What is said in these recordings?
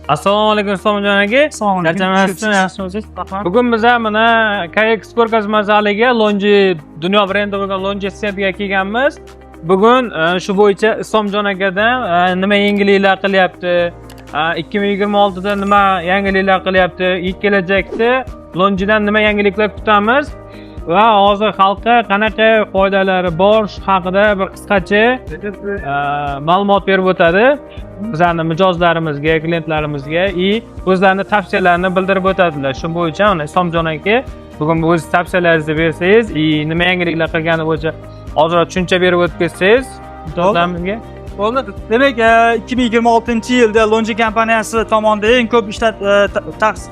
Assalomu alaykum Islomjon aka. Assalomu alaykum. Yaxshimisiz? Bugun biz mana KX ko'rgazma zaliga Lonji dunyo brendi bo'lgan Lonji setiga kelganmiz. Bugun shu bo'yicha Islomjon akadan nima yangiliklar qilyapti, 2026 da nima yangiliklar qilyapti, kelajakda Lonjidan nima yangiliklar kutamiz va hozir xalqqa qanaqa foydalari bor shu haqida bir qisqacha ma'lumot berib o'tadi. Bizlarning mijozlarimizga, klientlarimizga o'zlarining tavsiyalarini bildirib o'tadilar. Shu bo'yicha Islomjon aka, bugun o'z tavsiyalaringizni bersangiz, nima yangiliklar qilgani bo'yicha hozir tushuncha berib o'tib ketsangiz mijozlarimizga. Bo'ldi. Demak, 2026-yilda Lonji kompaniyasi tomonidan eng ko'p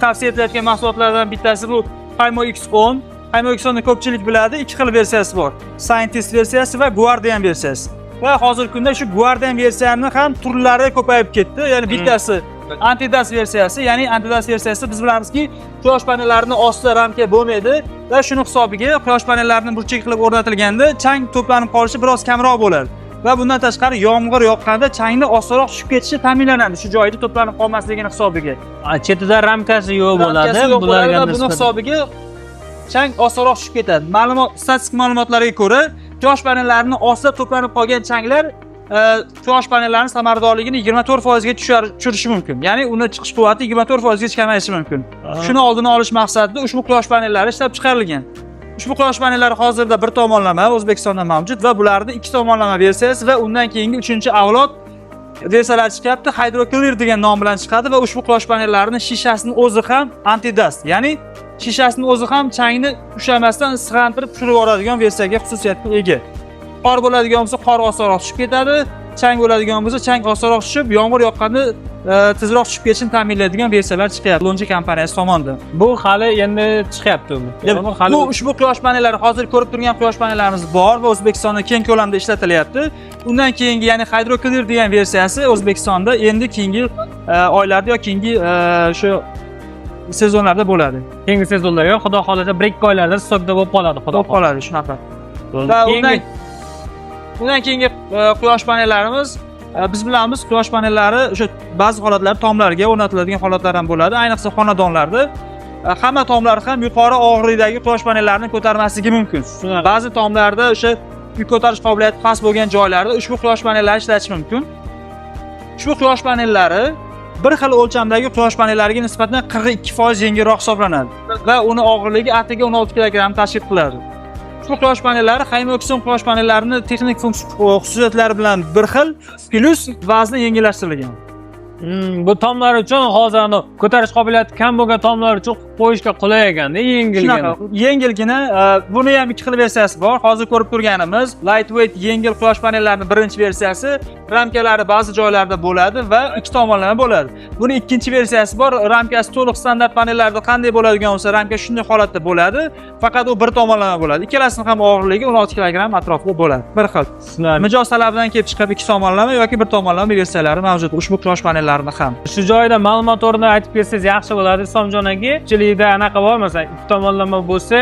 tavsiya etilayotgan mahsulotlardan bittasi bu Haymo X10. Haymo X10 ni ko'pchilik biladi, ikki xil versiyasi bor. Scientist versiyasi va Guardian versiyasi. Va hozirgi kunda shu Guardian versiyasining ham turlari ko'payib ketdi. Ya'ni bittasi Anti-Dust versiyasi, ya'ni Anti-Dust versiyasi biz bilamizki, quyosh panellarining ostida ramka bo'lmaydi va shuni hisobiga quyosh panellarini burchak qilib o'rnatilganda chang to'planib qolishi biroz kamroq bo'ladi. Va bundan tashqari yomg'ir yoqqanda changni osonroq tushib ketishi ta'minlanadi, shu joyda to'planib qolmasligini hisobiga. Chetida ramkasi yo'q bo'ladi, bularga buni hisobiga chang osonroq tushib ketadi. Statistik ma'lumotlarga ko'ra, quyosh panellarining ostida to'planib qolgan changlar quyosh panellarining samaradorligini 24% ga tushirishi mumkin. Ya'ni uni chiqish quvvati 24% gacha kamayishi mumkin. Shuni oldini olish maqsadida ushbu quyosh panellari ishlab chiqarilgan. Ushbu quyosh panellari hozirda bir tomonlama O'zbekistonda mavjud va bularning ikki tomonlama versiyasi va undan keyingi 3-avlod versiyalar chiqyapti. Hydro Clear degan nom bilan chiqadi va ushbu quyosh panellarining shishasining o'zi ham Anti-Dust, ya'ni shishasining o'zi ham changni ushlamasdan issiqlantirib tushirib yuboradigan versiyaga xususiyatga ega. Qor bo'ladigan bo'lsa, qor osonroq tushib ketadi. Chang bo'ladigan bo'lsa, chang osonroq tushib, yomg'ir yoqqanda tezroq tushib ketishini ta'minlaydigan versiyalar chiqyapti Lonji kompaniyasi tomonidan. Bu hali endi chiqyapti uni. Bu ushbu quyosh panellari hozir ko'rib turgan quyosh panellarimiz bor va O'zbekistonda keng ko'lamda ishlatilyapti. Undan keyingi, ya'ni Hydro Clear degan versiyasi O'zbekistonda endi keyingi oylarda yoki keyingi shu sezonlarda bo'ladi. Keyingi sezonlarga xudo xolasa 1-2 oylarda stokda bo'lib qoladi, xudo qoladi shunaqa. Va undan keyingi quyosh panellarimiz biz bilamiz, quyosh panellari o'sha ba'zi holatlarda tomlarga o'rnatiladigan holatlar ham bo'ladi, ayniqsa xonadonlarda. Hamma tomlar ham yuqori og'irlikdagi quyosh panellarini ko'tarmasligi mumkin. Ba'zi tomlarda o'sha yuk ko'tarish qobiliyati past bo'lgan joylarda ushbu quyosh panellarini ishlatish mumkin. Ushbu quyosh panellari bir xil o'lchamdagi quyosh panellariga nisbatan 42% yengilroq hisoblanadi va uni og'irligi atiga 16 kg tashkil qiladi. Ushbu quyosh panellari Haymo X10 quyosh panellarining texnik xususiyatlari bilan bir xil, plus vazni yengillashtirilgan. Bu tomlar uchun hozir ko'tarish qobiliyati kam bo'lgan tomlar uchun qo'yishga qulay ekanda, yengilgina. Yengilgina, buni ham ikki xil versiyasi bor. Hozir ko'rib turganimiz lightweight yengil quyosh panellarining birinchi versiyasi, ramkalari ba'zi joylarda bo'ladi va ikki tomonlama bo'ladi. Buni ikkinchi versiyasi bor. Ramkasi to'liq standart panellarda qanday bo'ladigan bo'lsa, ramka shunday holatda bo'ladi, faqat u bir tomonlama bo'ladi. Ikkalasining ham og'irligi 16 kg atrofida bo'ladi. Bir xil. Mijoz talabidan kelib chiqib ikki tomonlama yoki bir tomonlama versiyalari mavjud ushbu quyosh panellarini ham. Shu joyda ma'lumot o'rnida aytib ketsangiz yaxshi bo'ladi Islomjon aka. Ko'pchilikda anaqa bor, masalan, ikki tomonlama bo'lsa,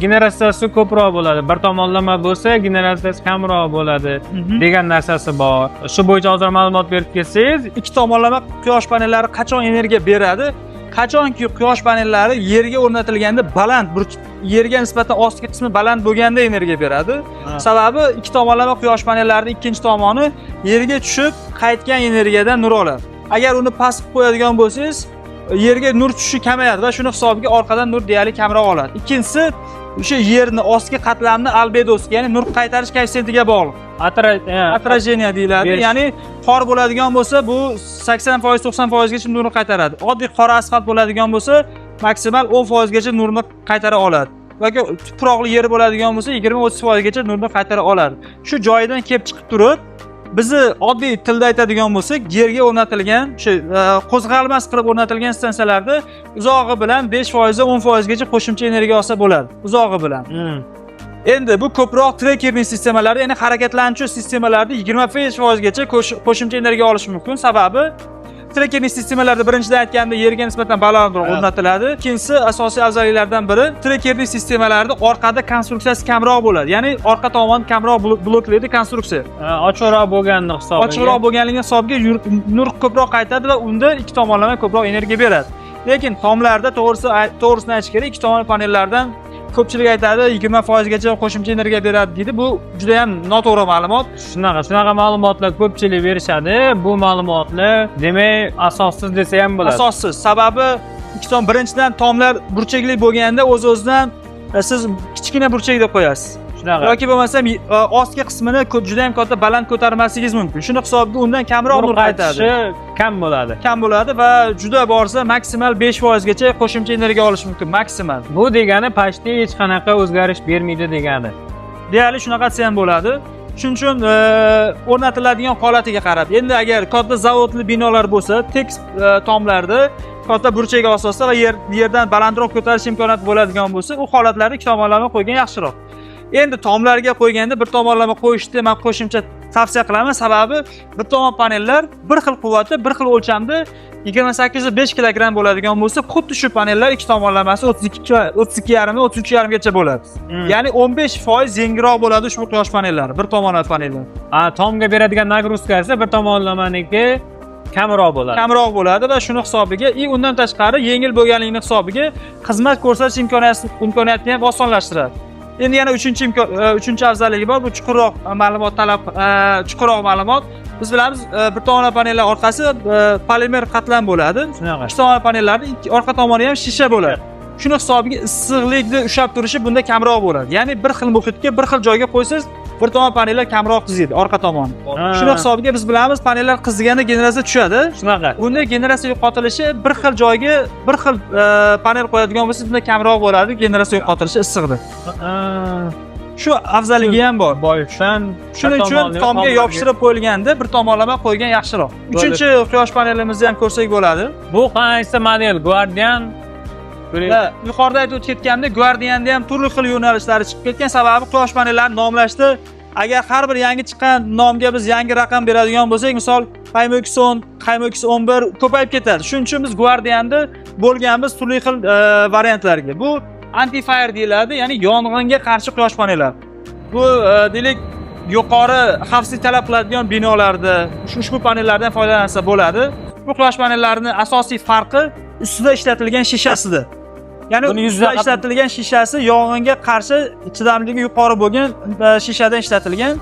generatsiyasi ko'proq bo'ladi. Bir tomonlama bo'lsa, generatsiyasi kamroq bo'ladi degan narsasi bor. Shu bo'yicha hozir ma'lumot berib ketsangiz, ikki tomonlama quyosh panellari qachon energiya beradi? Qachonki quyosh panellari yerga o'rnatilganda baland, yerga nisbatan ostki qismi baland bo'lganda energiya beradi. Sababi ikki tomonlama quyosh panellarining ikkinchi tomoni yerga tushib, qaytgan energiyadan nur oladi. Agar uni past qilib qo'yadigan bo'lsangiz, yerga nur tushishi kamayadi va shuni hisobiga orqadan nur deyarli kamroq oladi. Ikkinchisi, o'sha yerni ostki qatlamni albedosiga, ya'ni nur qaytarish koeffitsiyentiga bog'liq. Atrajeniya deyiladi. Ya'ni qor bo'ladigan bo'lsa, bu 80%, 90% gacha nurni qaytaradi. Oddiy qora asfalt bo'ladigan bo'lsa, maksimal 10% gacha nurni qaytara oladi. Yoki tuproqli yer bo'ladigan bo'lsa, 20-30% gacha nurni qaytara oladi. Shu joyidan kelib chiqib turib, bizni oddiy tilda aytadigan bo'lsak, yerga o'rnatilgan, o'sha qo'zg'almas qilib o'rnatilgan stansiyalarda uzog'i bilan 5% 10% gacha qo'shimcha energiya olsa bo'ladi, uzog'i bilan. Endi bu ko'proq trackerning sistemalari, ya'ni harakatlanuvchi sistemalarda 25% gacha qo'shimcha energiya olish mumkin. Sababi Tracking sistemalarda birinchidan aytganda yerga nisbatan balandroq o'rnatiladi. Ikkinchisi asosiy afzalliklardan biri tracking sistemalarida orqada konstruksiyasi kamroq bo'ladi. Ya'ni orqa tomon kamroq bloklaydi konstruksiya. Ochiqroq bo'lganini hisobiga. Ochiqroq bo'lganligi hisobiga nur ko'proq qaytadi va unda ikki tomonlama ko'proq energiya beradi. Lekin tomlarda to'g'risini aytish kerak, ikki tomonlama panellardan ko'pchilik aytadi 20% gacha qo'shimcha energiya beradi deydi. Bu juda ham noto'g'ri ma'lumot. Shunaqa ma'lumotlar ko'pchilik berishadi. Bu ma'lumotlar demak asossiz desa ham bo'ladi. Asossiz. Sababi ikki tom birinchidan tomlar burchakli bo'lganda o'z-o'zidan siz kichkina burchak deb qo'yasiz. Shunaqa. Yoki bo'lmasam ostki qismini juda ham katta baland ko'tarmasligingiz mumkin. Shuni hisobiga undan kamroq nur qaytadi. Kam bo'ladi. Kam bo'ladi va juda borsa maksimal 5% gacha qo'shimcha energiya olish mumkin, maksimal. Bu degani pastda hech qanaqa o'zgarish bermaydi degani. Deyarli shunaqa desa ham bo'ladi. Shuning uchun o'rnatiladigan holatiga qarab. Endi agar katta zavodli binolar bo'lsa, tekis tomlarda katta burchak asosida va yerdan balandroq ko'tarish imkoniyati bo'ladigan bo'lsa, u holatlarda ikki tomonlama qo'ygan yaxshiroq. Endi tomlarga qo'yganda bir tomonlama qo'yishni men qo'shimcha tavsiya qilaman. Sababi bir tomon panellar bir xil quvvatda, bir xil o'lchamda 28,5 kilogramm bo'ladigan bo'lsa, xuddi shu panellar ikki tomonlamasi 32,5 gacha bo'ladi. Ya'ni 15% yengilroq bo'ladi ushbu quyosh panellari, bir tomonlama panellar. Tomga beradigan nagruzkasi bir tomonlamaniki kamroq bo'ladi. Kamroq bo'ladi va shuni hisobiga, undan tashqari yengil bo'lganligini hisobiga xizmat ko'rsatish imkoniyatini ham osonlashtiradi. Endi yana uchinchi afzalligi bor, bu chuqurroq ma'lumot chuqurroq ma'lumot. Biz bilamiz, bir tomonlama panellar orqasi polimer qatlam bo'ladi. Shunaqa. Ikki tomonlama panellarning orqa tomoni ham shisha bo'ladi. Shuni hisobiga issiqlikni ushlab turishi bunda kamroq bo'ladi. Ya'ni bir xil muhitga, bir xil joyga qo'ysangiz, bir tomon panellar kamroq qiziydi, orqa tomoni. Shuni hisobiga biz bilamiz, panellar qiziganda generatsiya tushadi. Shunaqa. Unda generatsiya yo'qotilishi bir xil joyga bir xil panel qo'yadigan bo'lsa, bunda kamroq bo'ladi, generatsiya yo'qotilishi issiqdir. Shu afzalligi ham bor. Boyishdan shuning uchun tomga yopishtirib qo'yilganda bir tomonlama qo'ygan yaxshiroq. Uchinchi quyosh panelimizni ham ko'rsak bo'ladi. Bu qaysi model? Guardian. Yuqorida aytib o'tganimdek, Guardian'da ham turli xil yo'nalishlari chiqib ketgan. Sababi quyosh panellarini nomlashda agar har bir yangi chiqqan nomga biz yangi raqam beradigan bo'lsak, misol Qaymox10, Qaymox11 ko'payib ketadi. Shuning uchun biz Guardian'da bo'lganmiz turli xil variantlarga. Bu anti-fire deyiladi, ya'ni yong'inga qarshi quyosh panellari. Bu deylik yuqori xavfsizlik talab qiladigan binolarda ushbu panellardan foydalansa bo'ladi. Bu quyosh panellarining asosiy farqi ustida ishlatilgan shishasida. Ya'ni ustida ishlatilgan shishasi yong'inga qarshi chidamligi yuqori bo'lgan shishadan ishlatilgan.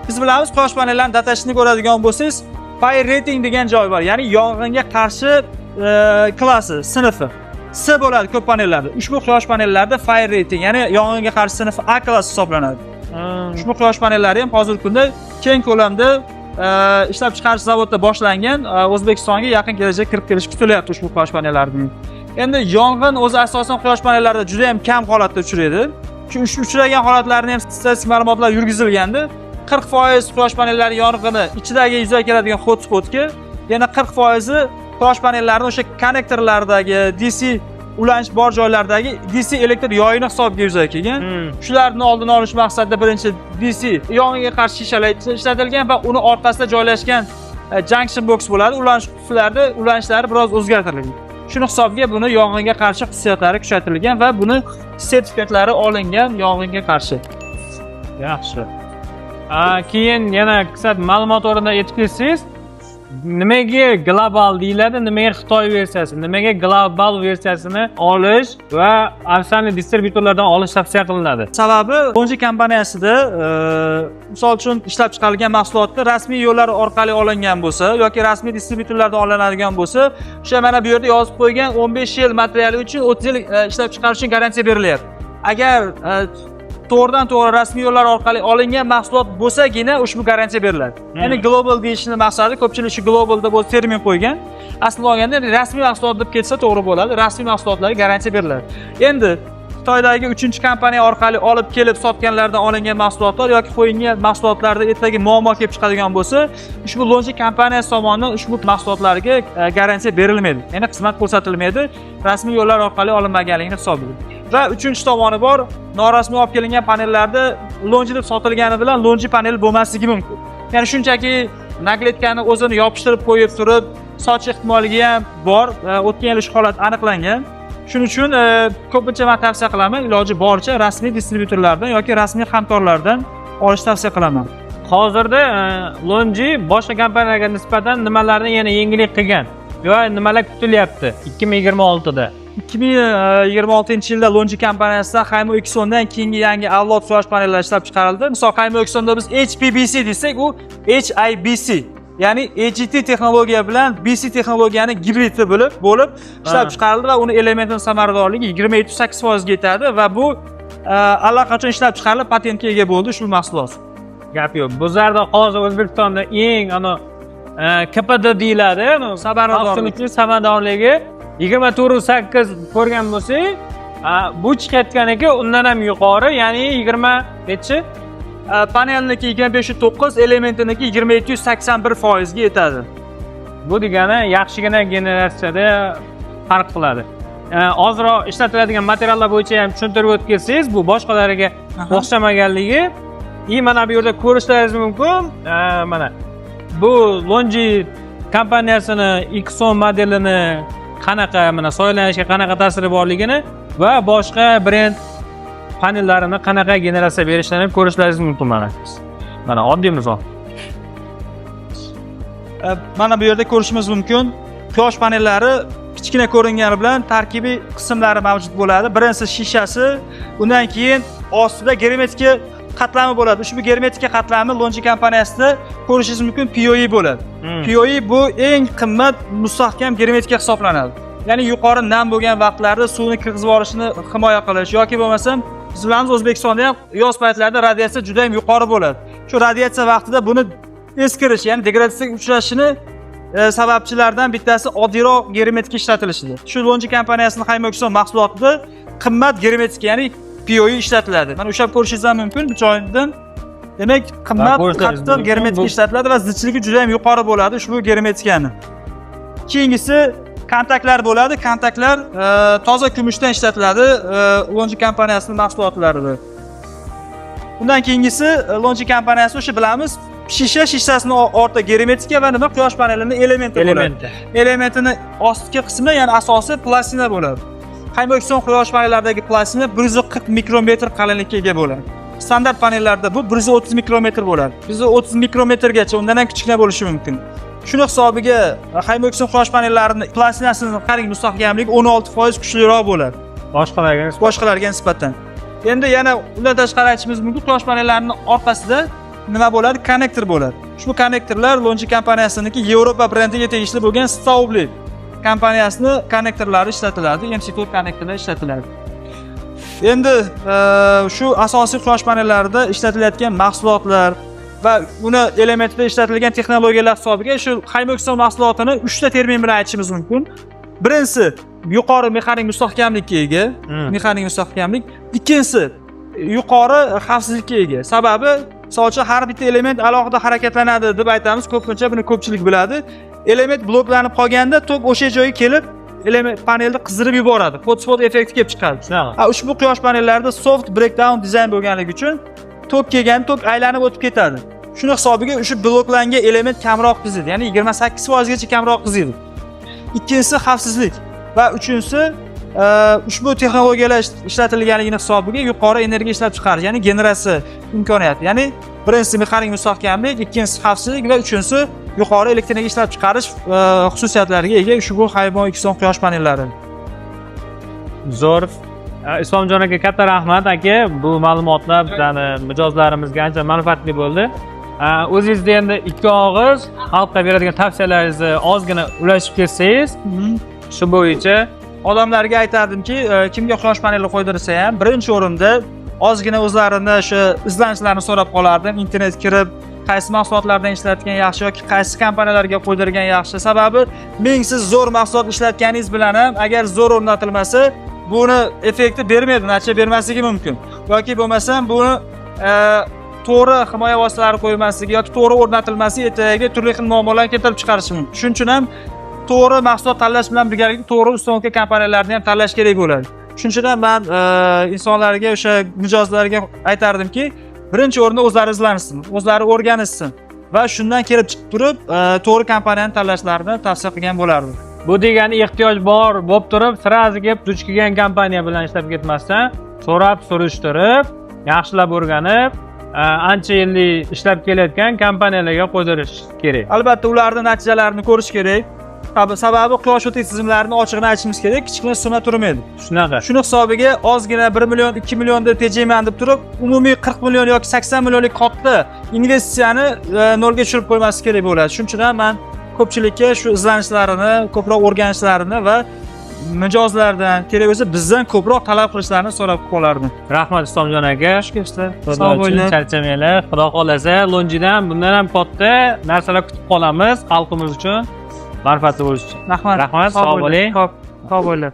Biz bilamiz, quyosh panellarining datasini ko'radigan bo'lsangiz, fire rating degan joy bor. Ya'ni yong'inga qarshi klassi, sinfi C bo'ladi ko'p panellarda. Ushbu quyosh panellarida fire rating, ya'ni yong'inga qarshi sinfi A klass hisoblanadi. Ushbu quyosh panellari ham hozirgi kunda keng ko'lamda ishlab chiqarish zavodida boshlangan, O'zbekistonga yaqin kelajakda kirib kelishi kutilyapti ushbu quyosh panellarining. Endi yong'in o'zi asosan quyosh panellarida juda ham kam holatda uchraydi. Uchragan holatlarni ham statistik ma'lumotlar yurgizilgandi. 40% quyosh panellari yong'ini ichidagi yuzaga keladigan hotspotga, yana 40% quyosh panellarining o'sha konnektorlardagi DC ulanish bor joylardagi DC elektr yoyini hisobiga yuzaga kelgan. Shularning oldini olish maqsadida birinchi DC yong'inga qarshi shishalar ishlatilgan va uni orqasida joylashgan junction box bo'ladi. Ulanish qutilarida ulanishlari biroz o'zgartirilgan. Shuni hisobiga buni yong'inga qarshi xususiyatlari kuchaytirilgan va buni sertifikatlari olingan yong'inga qarshi. Yaxshi. Keyin yana qisqa ma'lumot o'rnida aytib ketsangiz, nimaga global deyiladi, nimaga Xitoy versiyasi, nimaga global versiyasini olish va afsonali distributorlardan olish tavsiya qilinadi? Sababi LONGi kompaniyasida misol uchun ishlab chiqarilgan mahsulotni rasmiy yo'llar orqali olingan bo'lsa yoki rasmiy distributorlardan olinadigan bo'lsa, o'sha mana bu yerda yozib qo'ygan 15 yil materiali uchun 30 yil ishlab chiqarish uchun garantiya berilyapti. Agar to'g'ridan to'g'ri rasmiy yo'llar orqali olingan mahsulot bo'lsagina ushbu garantiya beriladi. Ya'ni global deyishning maqsadi ko'pchilik shu global deb o'z termin qo'ygan. Aslida olganda rasmiy mahsulot deb ketsa to'g'ri bo'ladi. Rasmiy mahsulotlarga garantiya beriladi. Endi Xitoydagi 3-kompaniya orqali olib kelib sotganlardan olingan mahsulotlar yoki qo'yilgan mahsulotlarda ertaga muammo kelib chiqadigan bo'lsa, ushbu LONGi kompaniyasi tomonidan ushbu mahsulotlarga garantiya berilmaydi. Ya'ni xizmat ko'rsatilmaydi, rasmiy yo'llar orqali olinmaganligini hisoblaydi. Va uchinchi tomoni bor, norasmiy olib kelingan panellarda LONGi deb sotilgani bilan LONGi panel bo'lmasligi mumkin. Ya'ni shunchaki nagletkani o'zini yopishtirib qo'yib turib soch ehtimoligi ham bor. O'tgan yil shu holat aniqlangan. Shuning uchun ko'pincha men tavsiya qilaman, iloji boricha rasmiy distribyutorlardan yoki rasmiy hamkorlardan olishni tavsiya qilaman. Hozirda Longi boshqa kompaniyalarga nisbatan nimalarni yana yangilik qilgan va nimalar kutilyapti 2026da? 2026-yilda Longi kompaniyasidan Haymo Xondan keyingi yangi avlod quyosh panellari ishlab chiqarildi. Misol Haymo Xonda biz HPBC desak, u HIBC, ya'ni AGT texnologiya bilan BC texnologiyaning gibridi bo'lib ishlab chiqarildi va uni elementining samaradorligi 27-8% ga yetadi va bu allaqachon ishlab chiqarilib patentga ega bo'ldi shu mahsulot. Gap yo'q. Bizlarda hozir O'zbekistonda eng KPD deyiladi, samaradorligi 24.8 ko'rgan bo'lsak, bu chiqayotganiga undan ham yuqori, ya'ni 20 nechi? Panelniki 25.9, elementiniki 27.81% ga yetadi. Bu degani yaxshigina generatsiyada farq qiladi. Ozroq ishlatiladigan materiallar bo'yicha ham tushuntirib o'tgansiz, bu boshqalariga o'xshamaganligi. Mana bu yerda ko'rishlaringiz mumkin. Mana bu Longi kompaniyasini Xon modelini qanaqa soylanishga qanaqa ta'siri borligini va boshqa brend panellarini qanaqa generatsiya berishlarini ko'rishlaringiz mumkin mana oddiy misol. Mana bu yerda ko'rishimiz mumkin. Quyosh panellari kichkina ko'ringani bilan tarkibiy qismlari mavjud bo'ladi. Birinchisi shishasi, undan keyin ostida germetika qatlami bo'ladi. Ushbu germetika qatlami Longi kompaniyasida ko'rishingiz mumkin POE bo'ladi. POE bu eng qimmat mustahkam germetika hisoblanadi. Ya'ni yuqori nam bo'lgan vaqtlarda suvni kirgizib olishini himoya qilish yoki bo'lmasam biz bilamiz O'zbekistonda ham yoz paytlarida radiatsiya juda ham yuqori bo'ladi. Shu radiatsiya vaqtida buni eskirish, ya'ni degradatsiyaga uchrashini sababchilardan bittasi oddiyroq germetika ishlatilishidir. Shu Longi kompaniyasining Haymo Xon mahsulotida qimmat germetika, ya'ni POE ishlatiladi. Mana o'sha ko'rishingiz ham mumkin bu joydan. Demak, qimmat qattiq germetika ishlatiladi va zichligi juda ham yuqori bo'ladi ushbu germetikani. Keyingisi kontaktlar bo'ladi. Kontaktlar toza kumushdan ishlatiladi Longi kompaniyasining mahsulotlaridir. Undan keyingisi Longi kompaniyasi o'sha bilamiz, shishasini ortida germetika va nima quyosh panelining elementi bo'ladi. Elementini ostki qismi, ya'ni asosiy plastina bo'ladi. Haymo Xon quyosh panellaridagi plastina 140 mikrometr qalinlikka ega bo'ladi. Standart panellarda bu 130 mikrometr bo'ladi. 130 mikrometrgacha, undan ham kichkina bo'lishi mumkin. Shuni hisobiga Haymo Xon quyosh panellarining plastinasining qarang mustahkamligi 16% kuchliroq bo'ladi boshqalarga nisbatan. Endi yana undan tashqari aytishimiz mumkin, quyosh panellarining orqasida nima bo'ladi? Konnektor bo'ladi. Ushbu konnektorlar Longi kompaniyasiniki Yevropa brendiga tegishli bo'lgan Staubli kompaniyasining konnektorlari ishlatiladi, MC4 konnektorlar ishlatiladi. Endi shu asosiy quyosh panellarida ishlatilayotgan mahsulotlar va uni elementida ishlatilgan texnologiyalar hisobiga shu Haymo Xon mahsulotini 3 ta termin bilan aytishimiz mumkin. Birinchisi yuqori mexanik mustahkamlikka ega, mexanik mustahkamlik. Ikkinchisi yuqori xavfsizlikka ega. Sababi sochi har bitta element alohida harakatlanadi deb aytamiz, ko'pincha buni ko'pchilik biladi. Element bloklanib qolganda tok o'sha joyga kelib element panelni qizdirib yuboradi. Hotspot effekti kelib chiqadi. Ushbu quyosh panellarida soft breakdown dizayn bo'lganligi uchun tok kelgan tok aylanib o'tib ketadi. Shuni hisobiga o'sha bloklangan element kamroq qiziydi, ya'ni 28% gacha kamroq qiziydi. Ikkinchisi xavfsizlik va uchinchisi ushbu texnologiyalar ishlatilganligini hisobiga yuqori energiya ishlab chiqarish, ya'ni generatsiya imkoniyati. Ya'ni birinchisi mexanik mustahkamlik, ikkinchisi xavfsizlik va uchinchisi yuqori elektr energiya ishlab chiqarish xususiyatlariga ega ushbu Haymo Xon quyosh panellari. Zo'r. Islomjon aka, katta rahmat aka. Bu ma'lumotlar bizning mijozlarimizga ancha manfaatli bo'ldi. O'zingizda endi ikki og'iz xalqqa beradigan tavsiyalaringizni ozgina ulashib ketsangiz, shu bo'yicha odamlarga aytardimki, kimga quyosh paneli qo'ydirsa ham birinchi o'rinda ozgina o'zlarini o'sha izlanishlarini so'rab qolardim. Internetga kirib, qaysi mahsulotlardan ishlatgan yaxshi yoki qaysi kompaniyalarga qo'ydirgan yaxshi. Sababi ming siz zo'r mahsulot ishlatganingiz bilan ham agar zo'r o'rnatilmasa, buni effekti bermaydi, natija bermasligi mumkin. Yoki bo'lmasam buni to'g'ri himoya vositalari qo'yilmasligi yoki to'g'ri o'rnatilmasligi etagiga turli xil muammolar keltirib chiqarishi mumkin. Shuning uchun ham to'g'ri mahsulot tanlash bilan birgalikda to'g'ri ustunlikka kompaniyalarni ham tanlash kerak bo'ladi. Shuning uchun ham men insonlarga, o'sha mijozlarga aytardimki, birinchi o'rinda o'zlari izlansin, o'zlari o'rganishsin. va shundan kelib chiqib turib to'g'ri kompaniyani tanlashlarini tavsiya qilgan bo'lardim. Bu degani ehtiyoj bor bo'lib turib, sirazi kelib duch kelgan kompaniya bilan ishlab ketmasdan, so'rab, surishtirib, yaxshilab o'rganib, ancha yillik ishlab kelayotgan kompaniyalarga qo'ydirish kerak. Albatta ularning natijalarini ko'rish kerak. Sababi quyosh o'tik tizimlarini ochiqni aytishimiz kerak, kichkina summa turmaydi. Shunaqa. Shuni hisobiga ozgina 1 million, 2 million deb tejayman deb turib, umumiy 40 million yoki 80 millionlik katta investitsiyani nolga tushirib qo'ymaslik kerak bo'ladi. Shuning uchun ham men ko'pchilikka shu izlanishlarini, ko'proq o'rganishlarini va mijozlardan, kerak bo'lsa bizdan ko'proq talab qilishlarini so'rab qolardim. Rahmat Islomjon aka. Sog' bo'ling. Charchamanglar. Xudo xolasa, Lonjidan bundan ham katta narsalar kutib qolamiz xalqimiz uchun. Manfaatli bo'lishi uchun. Rahmat. Rahmat, sog' bo'ling. Sog' bo'linglar.